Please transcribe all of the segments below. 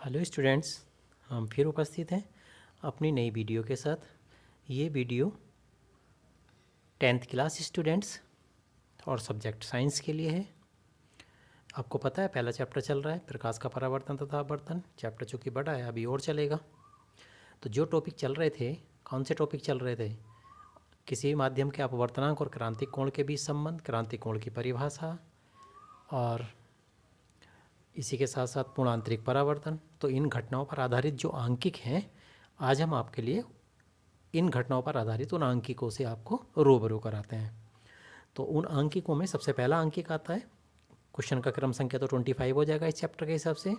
Hello students, हम फिर उपस्थित हैं अपनी नई वीडियो के साथ। ये वीडियो 10th क्लास स्टूडेंट्स और सब्जेक्ट साइंस के लिए है। आपको पता है पहला चैप्टर चल रहा है प्रकाश का परावर्तन तथा आवर्तन। चैप्टर चूँकि बड़ा है अभी और चलेगा। तो जो टॉपिक चल रहे थे, कौन से टॉपिक चल रहे थे? किसी भी माध्यम के अपवर्तनांक और क्रांतिक कोण के बीच संबंध, क्रांतिक कोण की परिभाषा और इसी के साथ साथ पूर्णांतरिक परावर्तन। तो इन घटनाओं पर आधारित जो आंकिक हैं, आज हम आपके लिए इन घटनाओं पर आधारित उन आंकिकों से आपको रूबरू कराते हैं। तो उन आंकिकों में सबसे पहला आंकिक आता है, क्वेश्चन का क्रम संख्या तो 25 हो जाएगा इस चैप्टर के हिसाब से।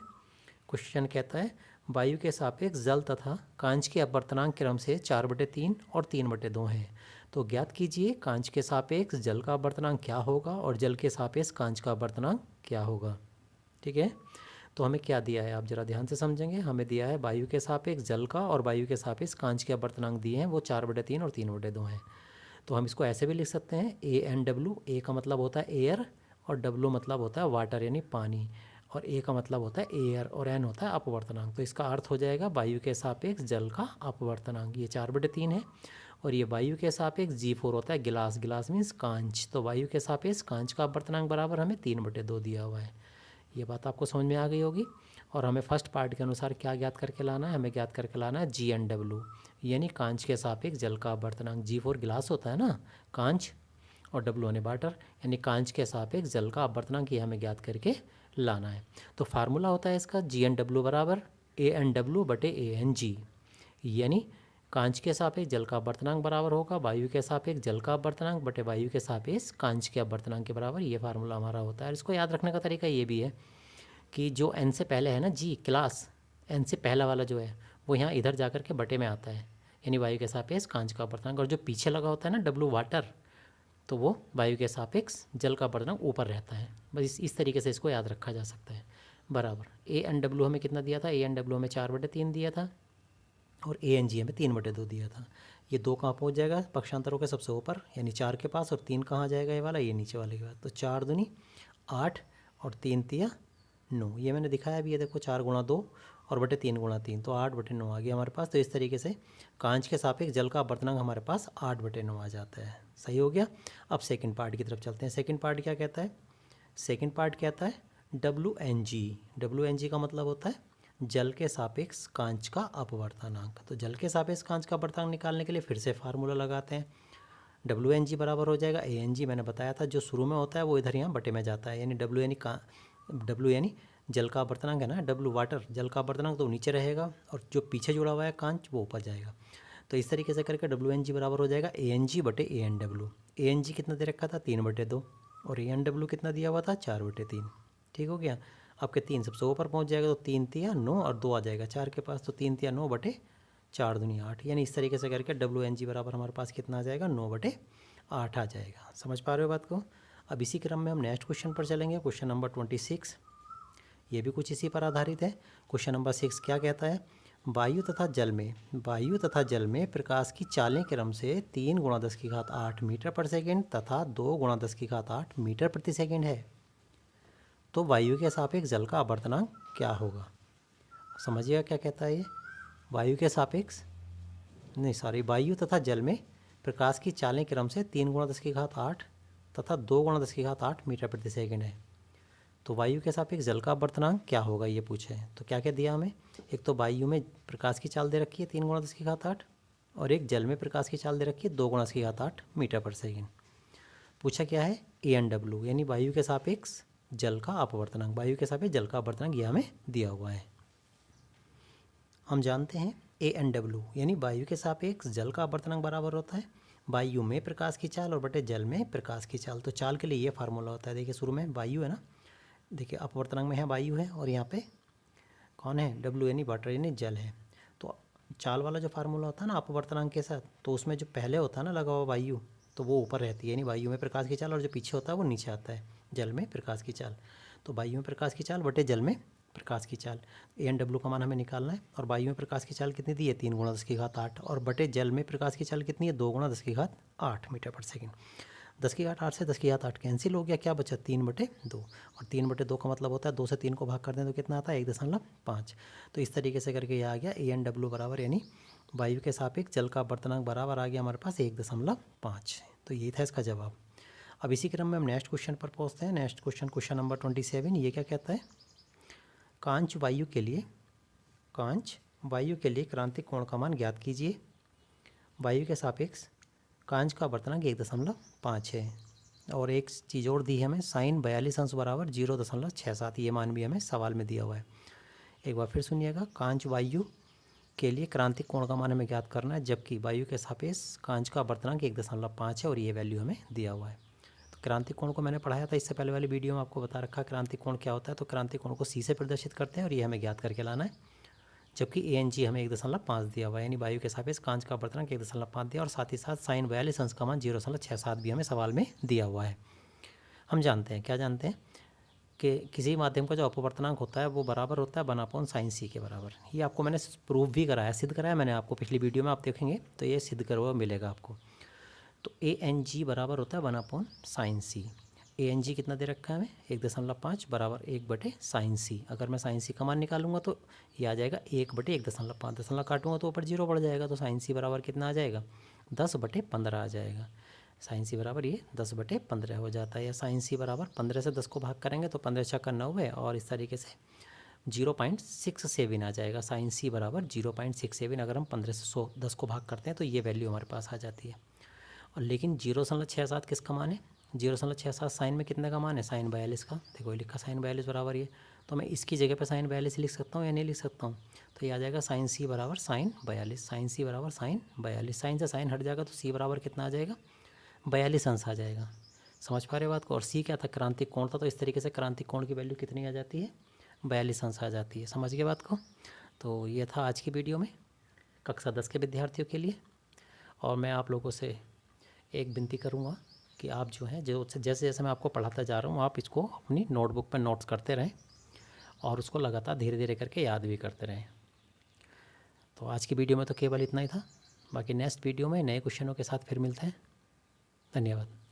क्वेश्चन कहता है वायु के सापेक्ष जल तथा कांच के अपवर्तनांक क्रम से 4/3 और 3/2 हैं। तो ज्ञात कीजिए कांच के सापेक्ष जल का अपवर्तनांक क्या होगा और जल के सापेक्ष कांच का अपवर्तनांक क्या होगा। ठीक है, तो हमें क्या दिया है आप ज़रा ध्यान से समझेंगे। हमें दिया है वायु के सापेक्ष जल का और वायु के सापेक्ष कांच के अपवर्तनांक दिए हैं, वो 4/3 और 3/2 हैं। तो हम इसको ऐसे भी लिख सकते हैं ANW। ए का मतलब होता है एयर और W मतलब होता है वाटर यानी पानी, और ए का मतलब होता है एयर और N होता है अपवर्तनांक। तो इसका अर्थ हो जाएगा वायु के सापेक्ष जल का अपवर्तनांक ये 4/3 है, और ये वायु के सापेक्ष G4 होता है गिलास। गिलास मीन्स कांच। तो वायु के सापेक्ष कांच का अपवर्तनांक बराबर हमें 3/2 दिया हुआ है। ये बात आपको समझ में आ गई होगी। और हमें फर्स्ट पार्ट के अनुसार क्या ज्ञात करके लाना है? हमें ज्ञात करके लाना है GNW, यानी कांच के सापेक्ष जल का अपवर्तनांक। G4 गिलास होता है ना, कांच, और W होने वाटर, यानी कांच के सापेक्ष जल का अपवर्तनांक ये हमें ज्ञात करके लाना है। तो फार्मूला होता है इसका GNW बराबर ANW/ANG, यानी कांच के सापेक्ष जल का अपवर्तनांक बराबर होगा वायु के सापेक्ष जल का अपवर्तनांक बटे वायु के सापेक्ष कांच के अपवर्तनांक के बराबर। ये फार्मूला हमारा होता है। इसको याद रखने का तरीका ये भी है कि जो N से पहले है ना, G क्लास, N से पहला वाला जो है वो यहाँ इधर जा कर के बटे में आता है, यानी वायु के सापेक्ष कांच का अपवर्तनांक। और जो पीछे लगा होता है ना W वाटर, तो वो वायु के सापेक्ष जल का अपवर्तनांक ऊपर रहता है। बस इस तरीके से इसको याद रखा जा सकता है। बराबर ANW हमें कितना दिया था? ANW हमें 4/3 दिया था और ANG हमें 3/2 दिया था। ये 2 कहाँ पहुँच जाएगा? पक्षांतरों के सबसे ऊपर यानी 4 के पास, और 3 कहाँ जाएगा? ये वाला, ये नीचे वाले के पास। तो 4 दूनी 8 और 3 तिया 9। ये मैंने दिखाया अभी, ये देखो 4 × 2 और बटे 3 × 3, तो 8/9 आ गया हमारे पास। तो इस तरीके से कांच के सापेक्ष जल का अपवर्तनांक हमारे पास 8/9 आ जाता है। सही हो गया। अब सेकंड पार्ट की तरफ चलते हैं। सेकंड पार्ट क्या कहता है? सेकंड पार्ट कहता है WNG। WNG का मतलब होता है जल के सापेक्ष कांच का अपवर्तनांक। तो जल के सापेक्ष कांच का अपवर्तनांक निकालने के लिए फिर से फार्मूला लगाते हैं। WNG बराबर हो जाएगा ANG। मैंने बताया था जो शुरू में होता है वो इधर यहाँ बटे में जाता है, यानी W यानी जल का अपवर्तनांक है ना, W वाटर, जल का अपवर्तनांक तो नीचे रहेगा, और जो पीछे जुड़ा हुआ है कांच वो ऊपर जाएगा। तो इस तरीके से करके WNG बराबर हो जाएगा ANG/ANW। ANG कितना दे रखा था? 3/2, और ANW कितना दिया हुआ था? 4/3। ठीक हो गया। आपके 3 सबसे ऊपर पहुंच जाएगा, तो 3 तिया 9 और 2 आ जाएगा 4 के पास, तो 3 तिया 9/4 दूनी 8, यानी इस तरीके से करके WNG बराबर हमारे पास कितना आ जाएगा? 9/8 आ जाएगा। समझ पा रहे हो बात को? अब इसी क्रम में हम नेक्स्ट क्वेश्चन पर चलेंगे, क्वेश्चन नंबर 26। ये भी कुछ इसी पर आधारित है। क्वेश्चन नंबर 6 क्या कहता है? वायु तथा जल में प्रकाश की चालें क्रम से 3 × 10⁸ मीटर पर सेकेंड तथा 2 × 10⁸ मीटर प्रति सेकेंड है। तो वायु के सापेक्ष जल का अपवर्तनांक क्या होगा? समझिएगा क्या कहता है ये। वायु के सापेक्ष नहीं, सॉरी, वायु तथा जल में प्रकाश की चालें क्रम से 3 × 10⁸ तथा 2 × 10⁸ मीटर प्रति सेकेंड है। तो वायु के सापेक्ष जल का अपवर्तनांक क्या होगा ये पूछे है। तो क्या क्या दिया हमें? एक तो वायु में प्रकाश की चाल दे रखी है 3 × 10⁸, और एक जल में प्रकाश की चाल दे रखी है 2 × 10⁸ मीटर पर सेकेंड। पूछा क्या है? ANW यानी वायु के सापेक्ष जल का अपवर्तनांक। वायु के सापेक्ष जल का अपवर्तनांक ये हमें दिया हुआ है। हम जानते हैं ANW यानी वायु के सापेक्ष जल का अपवर्तनांक बराबर होता है वायु में प्रकाश की चाल और बटे जल में प्रकाश की चाल। तो चाल के लिए ये फार्मूला होता है। देखिए शुरू में वायु है ना, देखिए अपवर्तनांक में है वायु है, और यहाँ पे कौन है? W यानी वाटर यानी जल है। तो चाल वाला जो फार्मूला होता है ना अपवर्तनांक के साथ, तो उसमें जो पहले होता है ना लगा हुआ वायु, तो वो ऊपर रहती है, यानी वायु में प्रकाश की चाल, और जो पीछे होता है वो नीचे आता है, जल में प्रकाश की चाल। तो वायु में प्रकाश की चाल बटे जल में प्रकाश की चाल, ANW का मान हमें निकालना है। और वायु में प्रकाश की चाल कितनी दी है? 3 × 10⁸, और बटे जल में प्रकाश की चाल कितनी है? 2 × 10⁸ मीटर पर सेकेंड। 10 की घात 8 से 10 की घात 8 कैंसिल हो गया, क्या बचा 3/2, और 3/2 का मतलब होता है 2 से 3 को भाग कर दें तो कितना आता है 1.5। तो इस तरीके से करके ये आ गया ANW बराबर, यानी वायु के सापेक्ष जल का अपवर्तनांक बराबर आ गया हमारे पास 1.5। तो ये था इसका जवाब। अब इसी क्रम में हम नेक्स्ट क्वेश्चन पर पहुँचते हैं। नेक्स्ट क्वेश्चन नंबर 27, ये क्या कहता है, कांच वायु के लिए क्रांतिक कोण का मान ज्ञात कीजिए। वायु के सापेक्ष कांच का अपवर्तनांक 1.5 है, और एक चीज़ और दी है हमें, साइन 42 अंश बराबर 0.67, ये मान भी हमें सवाल में दिया हुआ है। एक बार फिर सुनिएगा, कांच वायु के लिए क्रांतिक कोण का मान हमें ज्ञात करना है, जबकि वायु के सापेक्ष कांच का अपवर्तनांक 1.5 है और ये वैल्यू हमें दिया हुआ है। तो क्रांतिक कोण को मैंने पढ़ाया था इससे पहले वाली वीडियो में, आपको बता रखा है क्रांतिक कोण क्या होता है। तो क्रांतिक कोण को C से प्रदर्शित करते हैं और ये हमें ज्ञात करके लाना है, जबकि ANG हमें 1.5 दिया हुआ है, यानी वायु के सापेक्ष कांच का अपवर्तनांक 1.5 दिया, और साथ ही साथ साइन 42 अंश का मान 0.67 भी हमें सवाल में दिया हुआ है। हम जानते हैं, क्या जानते हैं, कि किसी माध्यम का जो अपवर्तनांक होता है वो बराबर होता है 1/sin साइन C के बराबर। ये आपको मैंने प्रूफ भी कराया, सिद्ध कराया मैंने आपको पिछली वीडियो में, आप देखेंगे तो ये सिद्ध करा हुआ मिलेगा आपको। तो ANG बराबर होता है 1/sin साइन C। ANG कितना दे रखा है हमें 1.5 बराबर 1/sin C। अगर मैं sin C का मान निकालूंगा तो ये आ जाएगा 1/1.5, दशमलव काटूंगा तो ऊपर 0 बढ़ जाएगा, तो sin C बराबर कितना आ जाएगा 10/15 आ जाएगा। sin C बराबर ये 10/15 हो जाता है, या sin C बराबर 15 से 10 को भाग करेंगे तो 15 छक्का 90, और इस तरीके से 0.67 आ जाएगा। sin C बराबर 0.67, अगर हम 15 से 10 को भाग करते हैं तो ये वैल्यू हमारे पास आ जाती है। और लेकिन 0.67 किसका मान है, 0.67 साइन में कितने का मान है, साइन 42 का। देखो ये लिखा साइन 42 बराबर ये, तो मैं इसकी जगह पे साइन 42 लिख सकता हूँ या नहीं लिख सकता हूँ, तो ये आ जाएगा sin C बराबर साइन 42, साइन C बराबर साइन 42, साइन से साइन हट जाएगा तो C बराबर कितना आ जाएगा 42 अंश आ जाएगा। समझ पा रहे बात को। और C क्या था, क्रांतिक कोण था, तो इस तरीके से क्रांतिक कोण की वैल्यू कितनी आ जाती है 42 अंश आ जाती है। समझ गए बात को। तो ये था आज की वीडियो में कक्षा 10 के विद्यार्थियों के लिए, और मैं आप लोगों से एक विनती करूँगा कि आप जो है जैसे जैसे मैं आपको पढ़ाता जा रहा हूँ आप इसको अपनी नोटबुक पर नोट्स करते रहें और उसको लगातार धीरे धीरे करके याद भी करते रहें। तो आज की वीडियो में तो केवल इतना ही था, बाकी नेक्स्ट वीडियो में नए क्वेश्चनों के साथ फिर मिलते हैं। धन्यवाद।